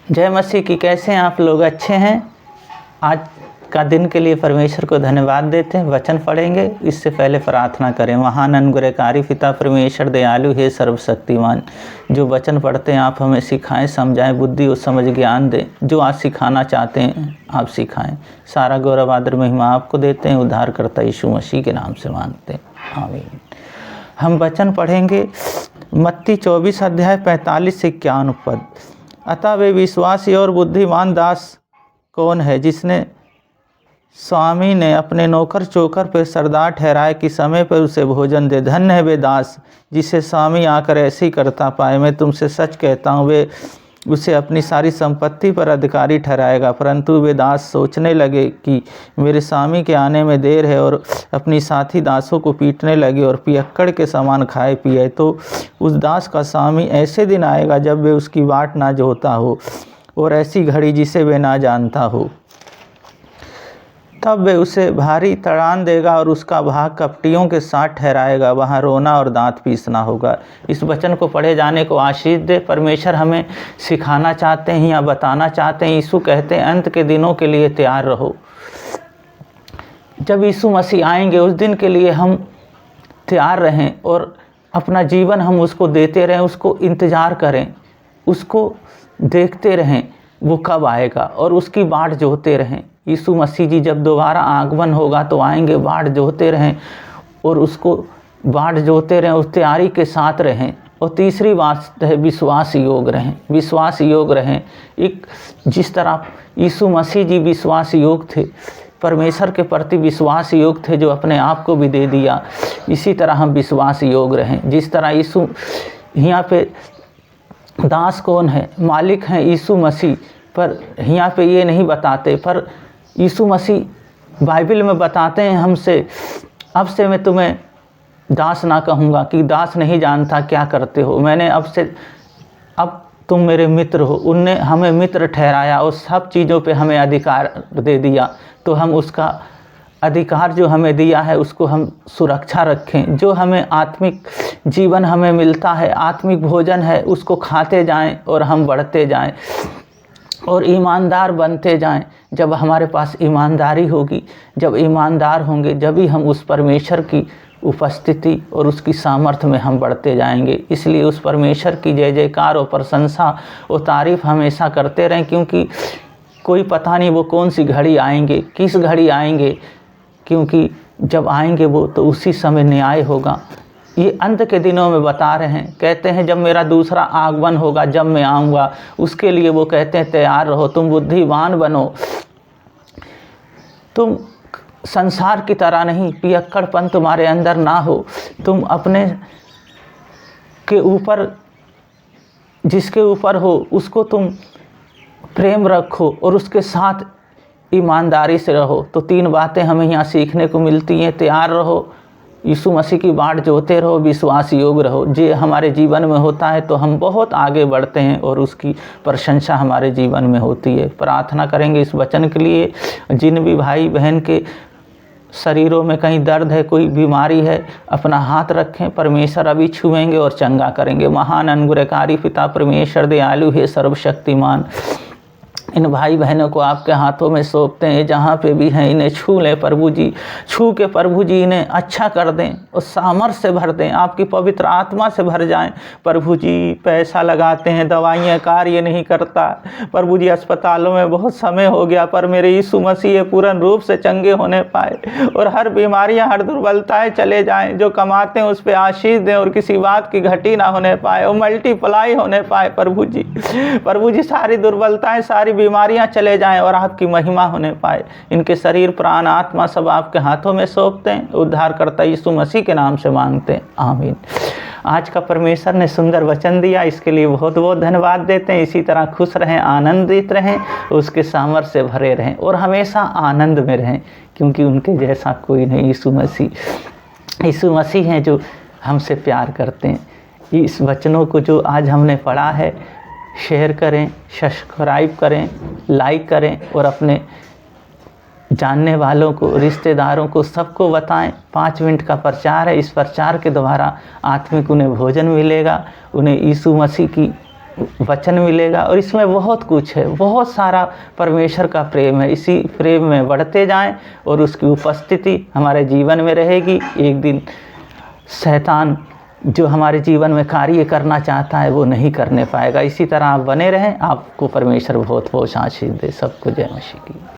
जय मसीह की। कैसे हैं आप लोग? अच्छे हैं? आज का दिन के लिए परमेश्वर को धन्यवाद देते हैं। वचन पढ़ेंगे, इससे पहले प्रार्थना करें। महान अनुग्रहकारी पिता परमेश्वर दयालु हे सर्वशक्तिमान, जो वचन पढ़ते हैं आप हमें सिखाएं, समझाएं, बुद्धि और समझ ज्ञान दें। जो आज सिखाना चाहते हैं आप सिखाएं। सारा गौरव आदर महिमा आपको देते हैं। उद्धारकर्ता यीशु मसीह के नाम से मांगते हैं, आमीन। हम वचन पढ़ेंगे मत्ती 24 अध्याय 45 से 51 पद। अतः वे विश्वासी और बुद्धिमान दास कौन है जिसने स्वामी ने अपने नौकर चोकर पर सरदार ठहराए कि समय पर उसे भोजन दे। धन्य है वे दास जिसे स्वामी आकर ऐसे ही करता पाए। मैं तुमसे सच कहता हूँ, वे उसे अपनी सारी संपत्ति पर अधिकारी ठहराएगा। परंतु वे दास सोचने लगे कि मेरे स्वामी के आने में देर है, और अपनी साथी दासों को पीटने लगे और पियक्कड़ के समान खाए पिए। तो उस दास का स्वामी ऐसे दिन आएगा जब वे उसकी बाट ना जोहता हो, और ऐसी घड़ी जिसे वे ना जानता हो। तब वे उसे भारी तड़ान देगा और उसका भाग कपटियों के साथ ठहराएगा। वहाँ रोना और दांत पीसना होगा। इस वचन को पढ़े जाने को आशीष दे। परमेश्वर हमें सिखाना चाहते हैं या बताना चाहते हैं। यीशु कहते हैं अंत के दिनों के लिए तैयार रहो। जब यीशु मसीह आएंगे उस दिन के लिए हम तैयार रहें और अपना जीवन हम उसको देते रहें, उसको इंतज़ार करें, उसको देखते रहें वो कब आएगा, और उसकी बाट जोहते रहें। यीशु मसीह जी जब दोबारा आगमन होगा तो आएंगे। बाट जोहते रहें और उसको बाट जोहते रहें, उस तैयारी के साथ रहें। और तीसरी बात है विश्वास योग रहें। विश्वास योग रहें। एक जिस तरह यीशु मसीह जी विश्वास योग थे, परमेश्वर के प्रति विश्वास योग थे, जो अपने आप को भी दे दिया, इसी तरह हम विश्वास योग रहें। जिस तरह यीशु यहाँ पे दास कौन है? मालिक हैं यीशु मसीह, पर यहाँ पे ये नहीं बताते। पर यीशु मसीह बाइबल में बताते हैं हमसे, अब से मैं तुम्हें दास ना कहूँगा कि दास नहीं जानता क्या करते हो। मैंने अब तुम मेरे मित्र हो। उनने हमें मित्र ठहराया और सब चीज़ों पे हमें अधिकार दे दिया। तो हम उसका अधिकार जो हमें दिया है उसको हम सुरक्षा रखें। जो हमें आत्मिक जीवन हमें मिलता है, आत्मिक भोजन है, उसको खाते जाएं और हम बढ़ते जाएं और ईमानदार बनते जाएं। जब हमारे पास ईमानदारी होगी, जब ईमानदार होंगे, जब ही हम उस परमेश्वर की उपस्थिति और उसकी सामर्थ्य में हम बढ़ते जाएंगे। इसलिए उस परमेश्वर की जय जयकार और प्रशंसा और तारीफ़ हमेशा करते रहें, क्योंकि कोई पता नहीं वो कौन सी घड़ी आएंगे, किस घड़ी आएंगे। क्योंकि जब आएंगे वो तो उसी समय न्याय होगा। ये अंत के दिनों में बता रहे हैं। कहते हैं जब मेरा दूसरा आगमन होगा, जब मैं आऊँगा, उसके लिए वो कहते हैं तैयार रहो, तुम बुद्धिमान बनो। तुम संसार की तरह नहीं, पियक्कड़पन तुम्हारे अंदर ना हो। तुम अपने के ऊपर, जिसके ऊपर हो उसको तुम प्रेम रखो और उसके साथ ईमानदारी से रहो। तो तीन बातें हमें यहाँ सीखने को मिलती हैं। तैयार रहो, यीशु मसीह की बाट जोते रहो, विश्वास योग रहो। ये हमारे जीवन में होता है तो हम बहुत आगे बढ़ते हैं और उसकी प्रशंसा हमारे जीवन में होती है। प्रार्थना करेंगे इस वचन के लिए। जिन भी भाई बहन के शरीरों में कहीं दर्द है, कोई बीमारी है, अपना हाथ रखें, परमेश्वर अभी छुएंगे और चंगा करेंगे। महान अनुग्रहकारी पिता परमेश्वर दयालु हे सर्वशक्तिमान, इन भाई बहनों को आपके हाथों में सौंपते हैं। जहाँ पे भी हैं इन्हें छू लें प्रभु जी। छू के प्रभु जी इन्हें अच्छा कर दें और सामर्थ्य से भर दें, आपकी पवित्र आत्मा से भर जाएं प्रभु जी। पैसा लगाते हैं, दवाइयाँ कार्य नहीं करता प्रभु जी। अस्पतालों में बहुत समय हो गया, पर मेरे यीशु मसीह पूर्ण रूप से चंगे होने पाए और हर बीमारियाँ, हर दुर्बलताएँ चले जाएँ। जो कमाते हैं उस पर आशीष दें और किसी बात की घटी ना होने पाए और मल्टीप्लाई होने पाए प्रभु जी। प्रभु जी सारी दुर्बलताएँ, सारी बीमारियां चले जाएं और आपकी महिमा होने पाए। इनके शरीर, प्राण, आत्मा सब आपके हाथों में सौंपते हैं। उद्धारकर्ता यीशु मसीह के नाम से मांगते हैं, आमीन। आज का परमेश्वर ने सुंदर वचन दिया, इसके लिए बहुत बहुत धन्यवाद देते हैं। इसी तरह खुश रहें, आनंदित रहें, उसके सामर्थ्य से भरे रहें और हमेशा आनंद में रहें, क्योंकि उनके जैसा कोई नहीं। यीशु मसीह हैं जो हमसे प्यार करते हैं। इस वचनों को जो आज हमने पढ़ा है, शेयर करें, सब्सक्राइब करें, लाइक करें और अपने जानने वालों को, रिश्तेदारों को, सबको बताएं। 5 मिनट का प्रचार है। इस प्रचार के द्वारा आत्मिक उन्हें भोजन मिलेगा, उन्हें यीशु मसीह की वचन मिलेगा। और इसमें बहुत कुछ है, बहुत सारा परमेश्वर का प्रेम है। इसी प्रेम में बढ़ते जाएं और उसकी उपस्थिति हमारे जीवन में रहेगी। एक दिन शैतान जो हमारे जीवन में कार्य करना चाहता है वो नहीं करने पाएगा। इसी तरह आप बने रहें, आपको परमेश्वर बहुत बहुत आशीष दे। सबको जय मसीह की।